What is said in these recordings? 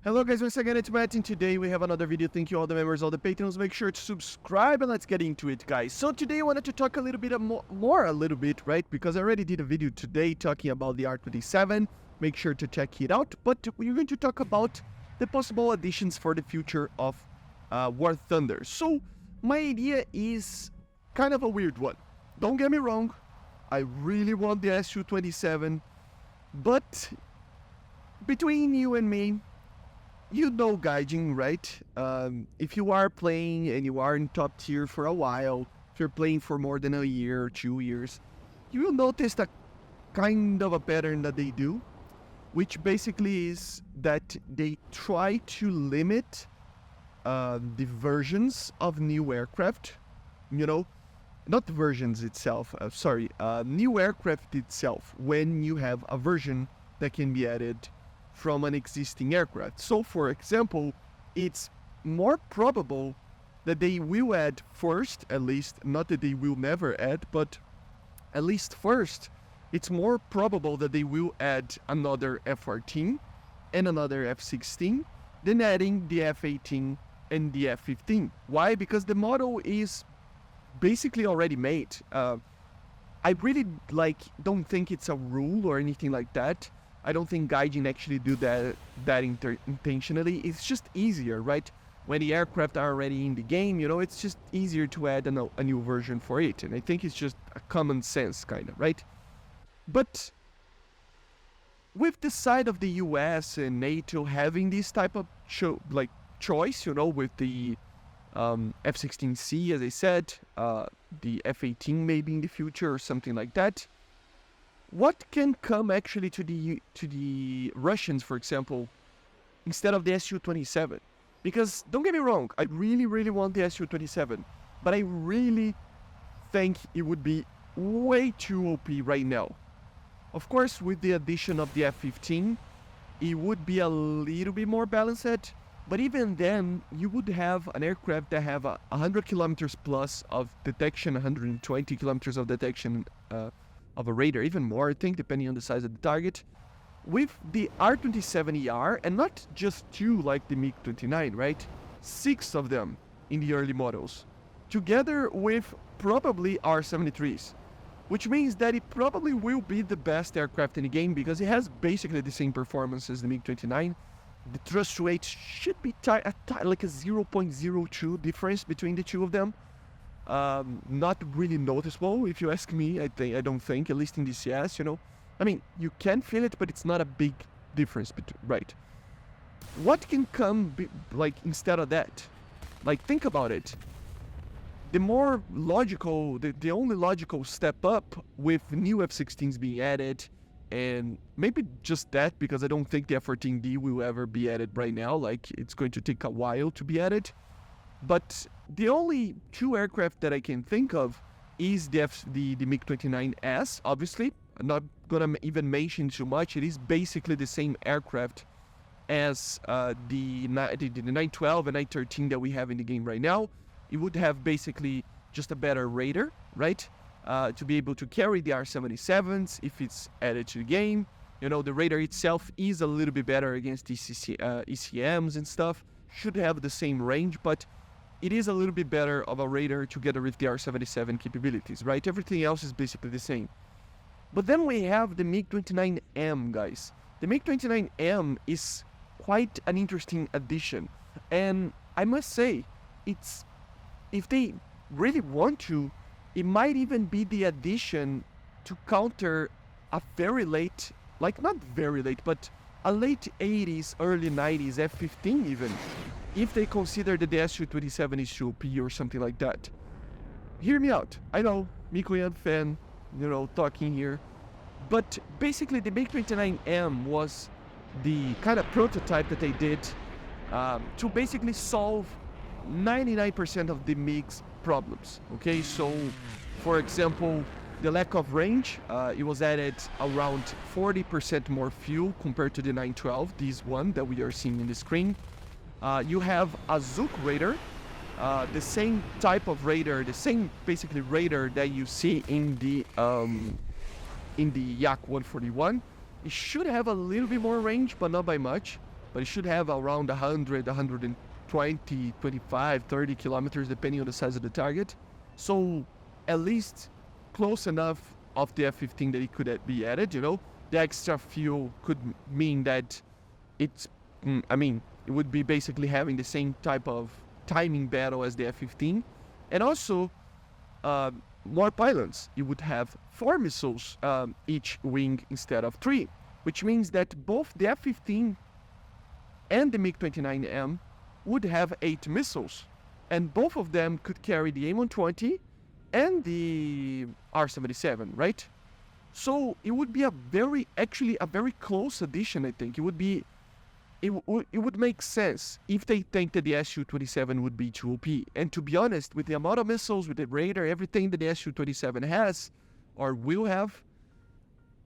Hello guys, once again it's Matt, and today we have another video. Thank you all the members, all the patrons. Make sure to subscribe and let's get into it, guys. So today I wanted to talk a little bit right? Because I already did a video today talking about the R27. Make sure to check it out. But we're going to talk about the possible additions for the future of War Thunder. So my idea is kind of a weird one. Don't get me wrong, I really want the Su-27, but between you and me, you know Gaijin, right? If you are playing and you are in top tier for a while, if you're playing for more than a year or 2 years, you will notice that kind of a pattern that they do, which basically is that they try to limit the versions of new aircraft, you know, not the versions itself, new aircraft itself, when you have a version that can be added from an existing aircraft. So for example, it's more probable that they will add first, at least, not that they will never add, but at least first, it's more probable that they will add another F-14 and another F-16 than adding the F-18 and the F-15. Why? Because the model is basically already made. I really don't think it's a rule or anything like that. I don't think Gaijin actually do that intentionally. It's just easier, right? When the aircraft are already in the game, you know, it's just easier to add a new version for it. And I think it's just a common sense kind of, right? But with the side of the US and NATO having this type of choice, you know, with the F-16C, as I said, the F-18 maybe in the future or something like that, what can come actually to the Russians, for example, instead of the Su-27? Because don't get me wrong, I really want the Su-27, but I really think it would be way too OP right now. Of course, with the addition of the F-15, it would be a little bit more balanced, but even then, you would have an aircraft that have 100 kilometers plus of detection, 120 kilometers of detection of a radar, even more, I think, depending on the size of the target, with the R-27ER, and not just 2 like the MiG-29, right? 6 of them in the early models, together with probably R-73s, which means that it probably will be the best aircraft in the game because it has basically the same performance as the MiG-29. The thrust rate should be like a 0.02 difference between the two of them. Not really noticeable, if you ask me. I don't think, at least in DCS, you know. I mean, you can feel it, but it's not a big difference, right? What can come, instead of that? Think about it. The more logical, the only logical step up with new F-16s being added, and maybe just that, because I don't think the F-14D will ever be added right now. It's going to take a while to be added. But the only 2 aircraft that I can think of is the MiG-29S, obviously. I'm not gonna even mention too much. It is basically the same aircraft as the 912 and 913 that we have in the game right now. It would have basically just a better radar, right? To be able to carry the R-77s if it's added to the game. You know, the radar itself is a little bit better against ECMs and stuff. Should have the same range, but it is a little bit better of a radar together with the R-77 capabilities, right? Everything else is basically the same. But then we have the MiG-29M, guys. The MiG-29M is quite an interesting addition. And I must say, if they really want to, it might even be the addition to counter a very late, not very late, but a late 80s, early 90s F-15 even, if they consider that the Su-27 is too OP or something like that. Hear me out. I know, Mikoyan fan, you know, talking here. But basically the MiG-29M was the kind of prototype that they did to basically solve 99% of the MiG's problems. Okay, so for example, the lack of range, it was added around 40% more fuel compared to the 912, this one that we are seeing in the screen. You have a Zook radar, the same type of radar, the same basically radar that you see in the Yak 141. It should have a little bit more range, but not by much. but it should have around 100, 120, 25, 30 kilometers, depending on the size of the target. So at least close enough of the F-15 that it could be added, you know. The extra fuel could mean that it's, it would be basically having the same type of timing battle as the F-15. And also, more pylons. You would have 4 missiles each wing instead of 3, which means that both the F-15 and the MiG-29M would have 8 missiles, and both of them could carry the AIM-120 and the R-77, right? So it would be actually a very close addition, I think. It would make sense if they think that the Su-27 would be too OP. And to be honest, with the amount of missiles, with the radar, everything that the Su-27 has, or will have,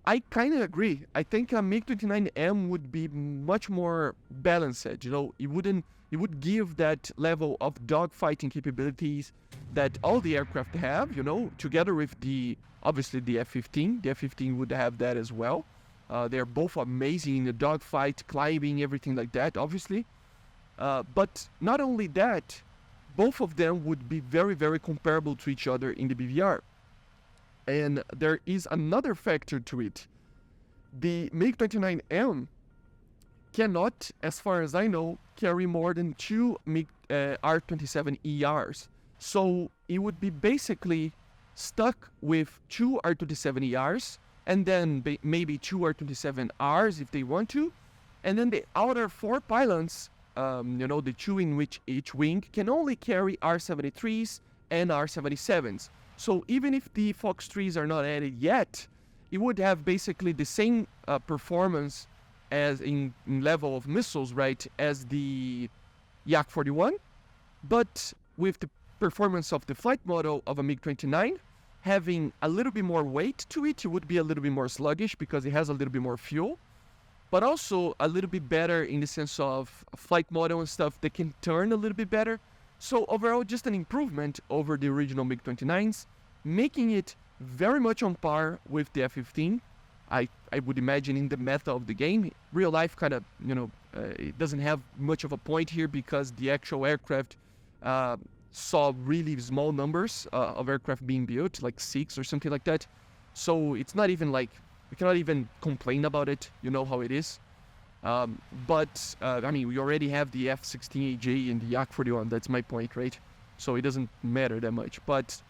I kind of agree. I think a MiG-29M would be much more balanced, you know. It would give that level of dogfighting capabilities that all the aircraft have, you know, together with obviously the F-15. The F-15 would have that as well. They're both amazing in the dogfight, climbing, everything like that, obviously. But not only that, both of them would be very, very comparable to each other in the BVR. And there is another factor to it. The MiG-29M cannot, as far as I know, carry more than 2 R-27ERs. So it would be basically stuck with 2 R-27ERs, and then maybe 2 R-27Rs if they want to. And then the outer 4 pylons, you know, the 2 in each wing, can only carry R-73s and R-77s. So even if the Fox 3s are not added yet, it would have basically the same performance as in level of missiles, right, as the Yak-41, but with the performance of the flight model of a MiG-29, having a little bit more weight to it. It would be a little bit more sluggish because it has a little bit more fuel, but also a little bit better in the sense of flight model and stuff that can turn a little bit better. So overall, just an improvement over the original MiG-29s, making it very much on par with the F-15. I would imagine in the meta of the game. Real life kind of, you know, it doesn't have much of a point here because the actual aircraft saw really small numbers of aircraft being built, like 6 or something like that. So it's not even like, we cannot even complain about it, you know how it is. But I mean, we already have the F-16AJ and the Yak-41, that's my point, right? So it doesn't matter that much. But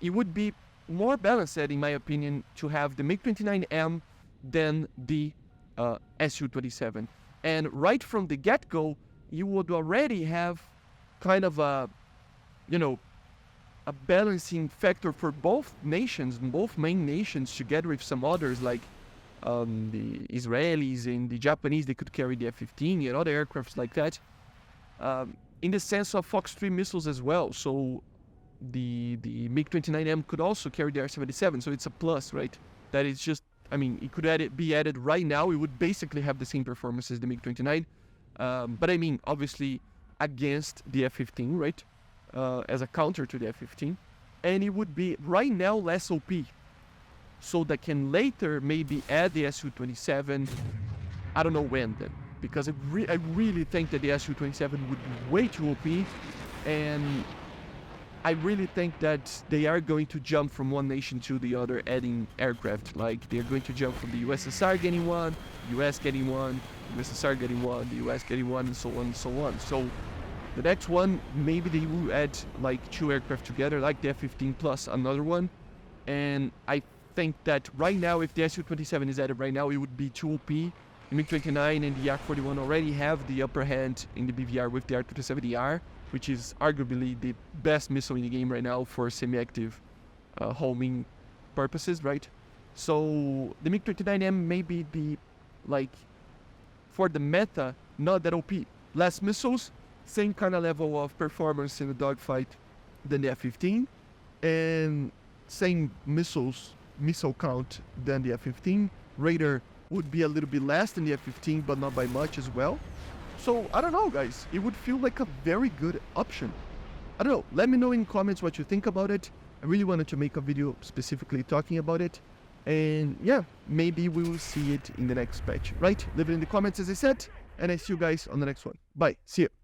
it would be more balanced, in my opinion, to have the MiG-29M than the Su-27. And right from the get-go, you would already have kind of a, you know, a balancing factor for both nations, both main nations, together with some others like the Israelis and the Japanese. They could carry the F-15 and other aircrafts like that, in the sense of Fox 3 missiles as well. So the MiG-29M could also carry the R-77, so it's a plus, right? That is just, I mean, it could be added right now. It would basically have the same performance as the MiG-29, but I mean, obviously against the F-15, right? As a counter to the F-15, and it would be right now less OP, so that can later maybe add the Su-27. I don't know when then, because I really think that the Su-27 would be way too OP, and I really think that they are going to jump from one nation to the other, adding aircraft. Like they're going to jump from the USSR getting one, US getting one, USSR getting one, the US getting one, and so on and so on. So the next one, maybe they will add like 2 aircraft together, like the F-15 plus another one. And I think that right now, if the Su-27 is added right now, it would be too OP. The MiG-29 and the Yak-41 already have the upper hand in the BVR with the R-27ER, which is arguably the best missile in the game right now for semi-active homing purposes, right? So the MiG-29M may be the, like, for the meta, not that OP. Less missiles, same kind of level of performance in the dogfight than the F-15, and same missile count than the F-15. Radar would be a little bit less than the F-15, but not by much as well. So I don't know, guys, it would feel like a very good option. I don't know, let me know in comments what you think about it. I really wanted to make a video specifically talking about it, and yeah, maybe we will see it in the next patch, right? Leave it in the comments, as I said, and I see you guys on the next one. Bye. See you.